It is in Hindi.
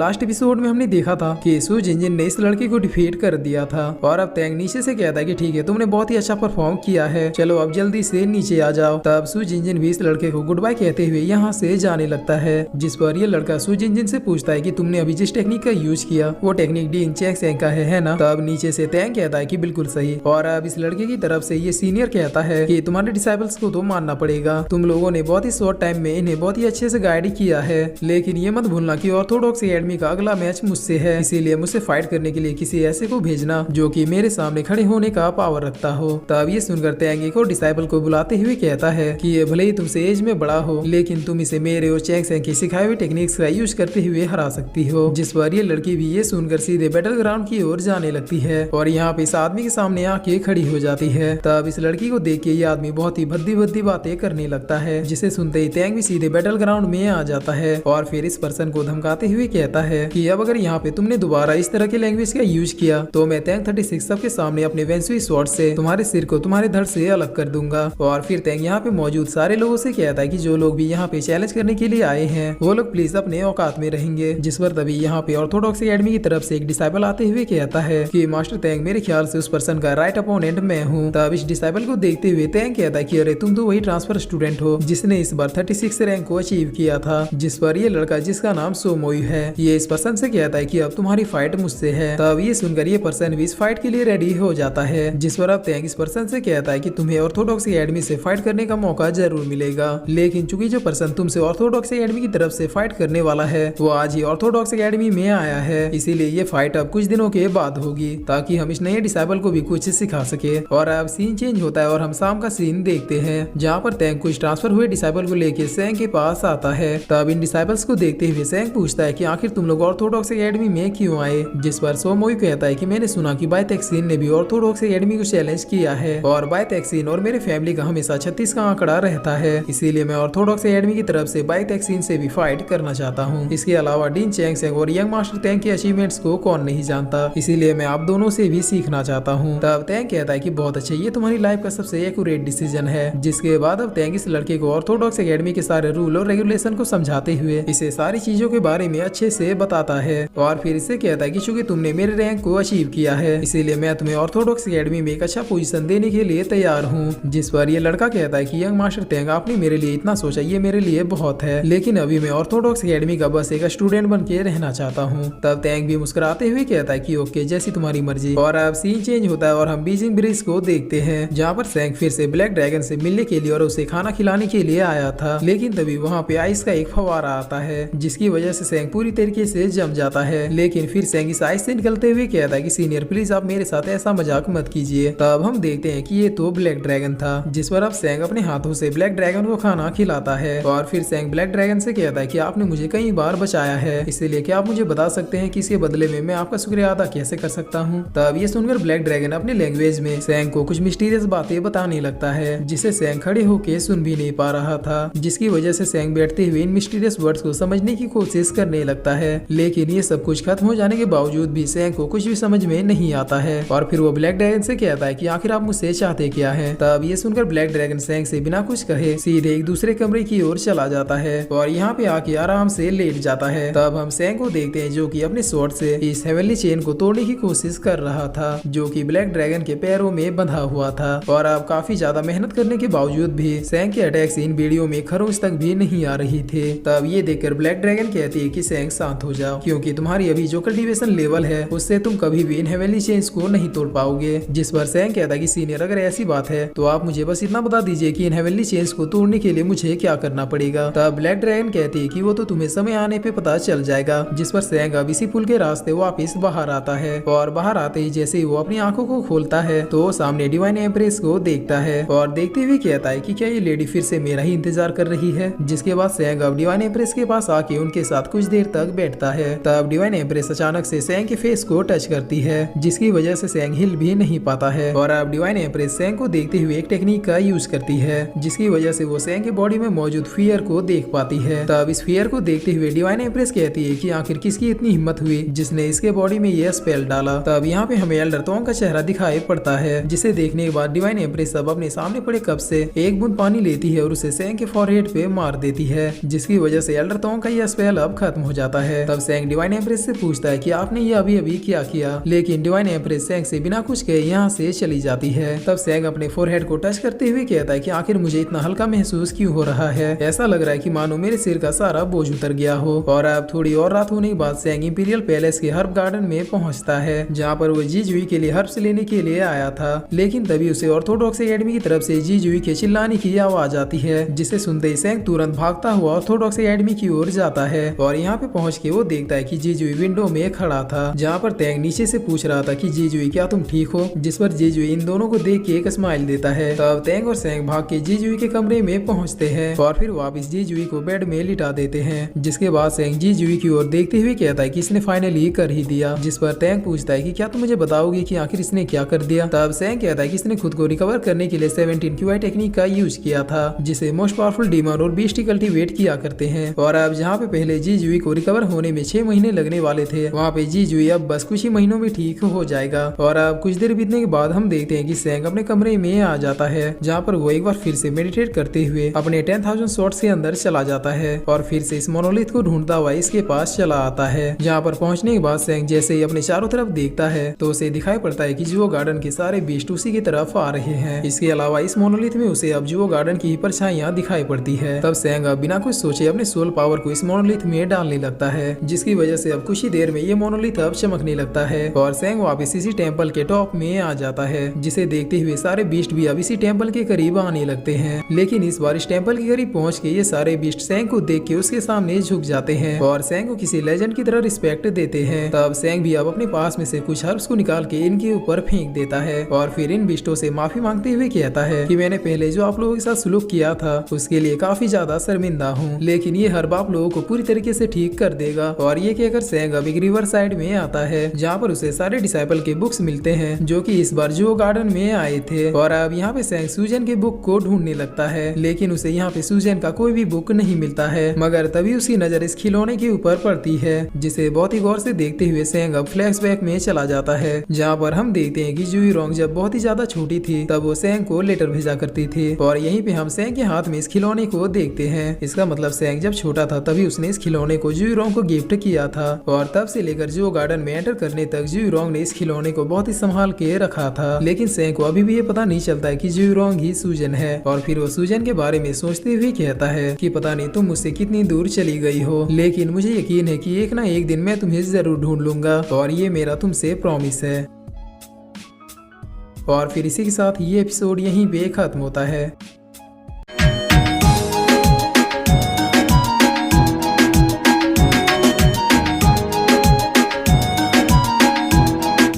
लास्ट एपिसोड में हमने देखा था कि सू जिनजिन ने इस लड़के को डिफीट कर दिया था और अब तैंग नीचे से कहता है कि ठीक है तुमने बहुत ही अच्छा परफॉर्म किया है, चलो अब जल्दी से नीचे आ जाओ। तब सू जिनजिन भी इस लड़के को गुड बाय कहते हुए यहाँ से जाने लगता है, जिस पर ये लड़का सू जिनजिन से पूछता है कि तुमने अभी जिस टेक्निक का यूज किया वो टेक्निक डीन चैंग सेंग का है ना। तब नीचे से तैंग कहता है कि बिल्कुल सही। और अब इस लड़के की तरफ से ये सीनियर कहता है कि तुम्हारे डिसाइबल्स को तो मानना पड़ेगा, तुम लोगों ने बहुत ही शॉर्ट टाइम में इन्हें बहुत ही अच्छे से गाइड किया है, लेकिन ये मत भूलना कि ऑर्थोडॉक्स एकेडमी का अगला मैच मुझसे है, इसीलिए मुझसे फाइट करने के लिए किसी ऐसे को भेजना जो कि मेरे सामने खड़े होने का पावर रखता हो। तब ये सुनकर तैंग एक और डिसाइबल को बुलाते हुए कहता है कि ये भले ही तुमसे एज में बड़ा हो, लेकिन तुम इसे मेरे और चैंग सेंग की सिखाई हुई टेक्निक्स का यूज करते हुए हरा सकती हो। जिस पर ये लड़की भी ये सुनकर सीधे बैटल ग्राउंड की ओर जाने लगती है और यहाँ पे इस आदमी के सामने आके खड़ी हो जाती है। तब इस लड़की को देख के ये आदमी बहुत ही भद्दी भद्दी बातें करने लगता है, जिसे सुनते ही तैंग भी सीधे बैटल ग्राउंड में आ जाता है और फिर इस पर्सन को धमकाते हुए कहता है कि अब अगर यहाँ पे तुमने दोबारा इस तरह के लैंग्वेज का यूज किया तो मैं तैंग 36 सबके सामने अपने वेंसुई स्वॉर्ड से तुम्हारे सिर को तुम्हारे धड़ से अलग कर दूंगा। और फिर तैंग यहाँ पे मौजूद सारे लोगों से कहता है कि जो लोग भी यहाँ पे चैलेंज करने के लिए आए हैं वो लोग प्लीज अपने औकात में रहेंगे। जिस पर तभी यहाँ पे ऑर्थोडॉक्स एकेडमी की तरफ से एक डिसाइबल आते हुए कहता है कि मास्टर तैंग मेरे ख्याल से उस पर्सन का राइट अपोनेंट मैं हूँ। तब इस डिसाइबल को देखते हुए तैंग कहता है कि अरे तुम तो वही ट्रांसफर स्टूडेंट हो जिसने इस बार 36 रैंक को अचीव किया था। जिस पर ये लड़का जिसका नाम सोमोई है ये इस पर्सन से कहता है कि अब तुम्हारी फाइट मुझसे है। तब ये सुनकर ये पर्सन भी इस फाइट के लिए रेडी हो जाता है, जिस पर अब तैंग इस पर्सन से कहता है कि तुम्हें ऑर्थोडॉक्स एकेडमी से फाइट करने का मौका जरूर मिलेगा, लेकिन चूंकि जो पर्सन तुमसे ऑर्थोडॉक्स एकेडमी की तरफ से फाइट करने वाला है वो आज ही ऑर्थोडॉक्स एकेडमी में आया है, इसीलिए ये फाइट अब कुछ दिनों के बाद होगी ताकि हम इस नए डिसाइबल को भी कुछ सिखा सके। और अब सीन चेंज होता है और हम शाम का सीन देखते हैं जहाँ पर तैंग कुछ ट्रांसफर हुए डिसाइबल को लेकर सेंग के पास आता है। तब इन डिसाइबल्स को देखते हुए सेंग पूछता है कि आखिर तुम लोग ऑर्थोडॉक्स एकेडमी में क्यों आए। जिस पर सोमोई कहता है कि मैंने सुना कि बायतेक्सिन ने भी ऑर्थोडॉक्स एकेडमी को चैलेंज किया है और बायतेक्सिन और मेरे फैमिली का हमेशा 36 का आंकड़ा रहता है, इसीलिए मैं ऑर्थोडॉक्स एकेडमी की तरफ से बायतेक्सिन से भी फाइट करना चाहता हूँ। इसके अलावा डीन चैंग सेंग और यंग मास्टर तैंग के अचीवमेंट्स को कौन नहीं जानता, इसीलिए मैं आप दोनों से भी सीखना चाहता हूँ। तब तैंग कहता है कि बहुत अच्छा, ये तुम्हारी लाइफ का सबसे एक्यूरेट डिसीजन है। जिसके बाद अब तैंग इस लड़के को ऑर्थोडॉक्स एकेडमी के सारे रूल और रेगुलेशन को समझाते हुए इसे सारी चीजों के बारे में अच्छे से बताता है और फिर इसे कहता है कि चूंकि तुमने मेरे रैंक को अचीव किया है इसीलिए मैं तुम्हें ऑर्थोडॉक्स एकेडमी में एक अच्छा पोजीशन देने के लिए तैयार हूँ। जिस पर ये लड़का कहता है कि यंग मास्टर तैंग आपने मेरे लिए इतना सोचा ये मेरे लिए बहुत है, लेकिन अभी मैं ऑर्थोडॉक्स एकेडमी का बस एक स्टूडेंट बन के रहना चाहता हूँ। तब तैंग भी मुस्कुराते हुए कहता है कि ओके जैसी तुम्हारी मर्जी। और अब सीन चेंज होता है और हम बीजिंग ब्रिज को देखते हैं जहाँ पर सेंग फिर से ब्लैक ड्रैगन से मिलने के लिए और उसे खाना खिलाने के लिए आया था, लेकिन तभी वहाँ पे आइस का एक फव्वारा आता है जिसकी वजह से सेंग पूरी तरीके से जम जाता है। लेकिन फिर सेंग इस आइस से निकलते हुए कहता है कि सीनियर प्लीज आप मेरे साथ ऐसा मजाक मत कीजिए। तब हम देखते हैं कि ये तो ब्लैक ड्रैगन था, जिस पर अब सेंग अपने हाथों से ब्लैक ड्रैगन को खाना खिलाता है और फिर सेंग ब्लैक ड्रैगन से कहता है कि आपने मुझे कई बार बचाया है, इसलिए क्या आप मुझे बता सकते हैं कि इसके बदले में मैं आपका शुक्रिया अदा कैसे कर सकता हूँ। तब ये सुनकर ब्लैक ड्रैगन अपने लैंग्वेज में सेंग को कुछ मिस्टीरियस बातें बताने लगता है जिसे सेंग खड़े होके सुन भी नहीं पा रहा था, जिसकी वजह से सेंग बैठते हुए इन मिस्टीरियस वर्ड्स को समझने की कोशिश करने लगता है। लेकिन ये सब कुछ खत्म हो जाने के बावजूद भी सेंग को कुछ भी समझ में नहीं आता है और फिर वो ब्लैक ड्रैगन से कहता है कि आखिर आप मुझसे चाहते क्या है। तब ये सुनकर ब्लैक ड्रैगन सेंग से बिना कुछ कहे सीधे एक दूसरे कमरे की ओर चला जाता है और यहाँ पे आके आराम से लेट जाता है। तब हम सेंग को देखते हैं जो कि अपने स्वॉर्ड से इस हेवनली चेन को तोड़ने की कोशिश कर रहा था जो कि ब्लैक ड्रैगन के पैरों में बंधा हुआ था। और अब काफी ज्यादा मेहनत करने के बावजूद भी सेंग के अटैक्स इन वीडियो में खरोंच तक भी नहीं आ रही थे। तब ये देखकर ब्लैक ड्रैगन कहती है कि सेंग शांत हो जाओ, क्योंकि तुम्हारी अभी जो कल्टीवेशन लेवल है उससे तुम कभी भी इन हेवनली चेन्स को नहीं तोड़ पाओगे। जिस पर सेंग कहता है कि सीनियर अगर ऐसी बात है तो आप मुझे बस इतना बता दीजिए कि इन हेवनली चेन्स को तोड़ने के लिए मुझे क्या करना पड़ेगा। तब ब्लैक ड्रैगन कहती है कि वो तो तुम्हें समय आने पे पता चल जाएगा। जिस पर सेंग अब इसी पुल के रास्ते वापस बाहर आता है और बाहर आते ही जैसे ही वो अपनी आंखों को खोलता है तो वो सामने डिवाइन एम्प्रेस को देखता है और देखते हुए कहता है कि क्या ये लेडी फिर से मेरा ही इंतजार कर रही है। जिसके बाद सेंग अब डिवाइन एम्प्रेस के पास आके उनके साथ कुछ देर तक बैठता है। तब डिवाइन एम्प्रेस अचानक से सेंग के फेस को टच करती है जिसकी वजह से सेंग हिल भी नहीं पाता है और अब डिवाइन एम्प्रेस सेंग को देखते हुए एक टेक्निक का यूज करती है जिसकी वजह से वो सेंग के बॉडी में मौजूद फियर को देख पाती है। तब इस फियर को देखते हुए डिवाइन एम्प्रेस कहती है कि आखिर किसकी इतनी हिम्मत हुई जिसने इसके बॉडी में यह स्पेल डाला। तब यहाँ पे हमें एल्डर तोंग का चेहरा दिखाई पड़ता है जिसे देखने के बाद डिवाइन एम्प्रेस अब अपने सामने पड़े कप से एक बूंद पानी लेती है और उसे सेंग के फॉरहेड पे मार देती है जिसकी वजह से एल्डर तोंग का यह स्पेल अब खत्म हो जाता है। है। तब सैंग डिवाइन एम्प्रेस से पूछता है कि आपने ये अभी अभी क्या किया, लेकिन डिवाइन एम्प्रेस सैंग से बिना कुछ कहे यहाँ से चली जाती है। तब सैंग अपने फोरहेड को टच करते हुए कहता है कि आखिर मुझे इतना हल्का महसूस क्यों हो रहा है, ऐसा लग रहा है कि मानो मेरे सिर का सारा बोझ उतर गया हो। और अब थोड़ी और रात होने के बाद सैंग इंपीरियल पैलेस के हर्ब गार्डन में पहुंचता है, जहाँ पर वो जीजुई के लिए हर्ब्स लेने के लिए आया था। लेकिन तभी उसे ऑर्थोडॉक्स एकेडमी की तरफ से जीजुई के चिल्लाने की आवाज आती है, जिसे सुनते ही सैंग तुरंत भागता हुआ ऑर्थोडॉक्स एकेडमी की ओर जाता है। और यहाँ पे पहुंच के वो देखता है कि जीजुई विंडो में खड़ा था, जहाँ पर तैंग नीचे से पूछ रहा था कि जीजुई क्या तुम ठीक हो, जिस पर जीजुई इन दोनों को देख के एक स्माइल देता है। तब तैंग और सैंग भाग के जीजुई के कमरे में पहुंचते हैं और फिर वापस जीजुई को बेड में लिटा देते हैं। जिसके बाद सैंग जीजुई की ओर देखते हुए कहता है कि इसने फाइनली कर ही दिया। जिस पर तैंग पूछता है कि क्या तुम मुझे बताओगे कि आखिर इसने क्या कर दिया। तब सैंग कहता है कि इसने खुद को रिकवर करने के लिए 17 QI टेक्निक का यूज किया था, जिसे मोस्ट पावरफुल डीमन और बीस्टी कल्टीवेट किया करते हैं। और अब जहाँ पे पहले जीजुई को रिकवर होने में 6 महीने लगने वाले थे, वहाँ पे जीजुई अब बस कुछ ही महीनों में ठीक हो जाएगा। और अब कुछ देर बीतने के बाद हम देखते हैं कि सैंग अपने कमरे में आ जाता है, जहाँ पर वो एक बार फिर से मेडिटेट करते हुए अपने 10,000 शॉट्स के अंदर चला जाता है और फिर से इस मोनोलिथ को ढूंढता हुआ इसके पास चला आता है। जहाँ पर पहुंचने के बाद सैंग जैसे ही अपने चारों तरफ देखता है तो उसे दिखाई पड़ता है कि जुओ गार्डन के सारे बीस्ट उसी की तरफ आ रहे हैं। इसके अलावा इस मोनोलिथ में उसे अब जुओ गार्डन की परछाइयां दिखाई पड़ती है। तब सैंग अब बिना कुछ सोचे अपने सोल पावर को इस मोनोलिथ में डालने लगता है, जिसकी वजह से अब कुछ ही देर में ये मोनोलिथ अब चमकने लगता है और सैंग वापस इसी टेम्पल के टॉप में आ जाता है, जिसे देखते हुए सारे बीस्ट भी अब इसी टेम्पल के करीब आने लगते हैं। लेकिन इस बार इस टेम्पल के करीब पहुंच के ये सारे बीस्ट सैंग को देख के उसके सामने झुक जाते हैं और सैंग को किसी लेजेंड की तरह रिस्पेक्ट देते हैं। तब सैंग भी अब अपने पास में से कुछ हर्ब्स को निकाल के इनके ऊपर फेंक देता है और फिर इन बीस्टों से माफी मांगते हुए कहता है कि मैंने पहले जो आप लोगों के साथ सलूक किया था उसके लिए काफी ज्यादा शर्मिंदा हूँ, लेकिन ये हर्ब आप लोगों को पूरी तरीके से ठीक कर देगा। और ये कहकर सैंग अब एक रिवर साइड में आता है, जहाँ पर उसे सारे डिसाइपल के बुक्स मिलते हैं जो कि इस बार जुओ गार्डन में आए थे। और अब यहाँ पे सैंग सूजन के बुक को ढूंढने लगता है, लेकिन उसे यहाँ पे सूजन का कोई भी बुक नहीं मिलता है। मगर तभी उसकी नजर इस खिलौने के ऊपर पड़ती है, जिसे बहुत ही गौर से देखते हुए सैंग अब फ्लैशबैक में चला जाता है, जहाँ पर हम देखते हैं कि जुई रोंग जब बहुत ही ज्यादा छोटी थी तब वो सैंग को लेटर भेजा करती थी। और यहीं पे हम सैंग के हाथ में इस खिलौने को देखते हैं। इसका मतलब सैंग जब छोटा था तभी उसने इस खिलौने को जुई रोंग को गिफ्ट किया था और तब से लेकर जुओ गार्डन में एंटर करने तक जुई रोंग ने इस खिलौने को बहुत ही संभाल के रखा था। लेकिन सैंग को अभी भी ये पता नहीं चलता है कि जुई रोंग ही सूजन है। और फिर वो सूजन के बारे में सोचते हुए कहता है कि पता नहीं तुम मुझसे कितनी दूर चली गई हो, लेकिन मुझे यकीन है कि एक ना एक दिन मैं तुम्हें जरूर ढूंढ लूंगा और ये मेरा तुमसे प्रॉमिस है। और फिर इसी के साथ ये एपिसोड यहीं पे खत्म होता है।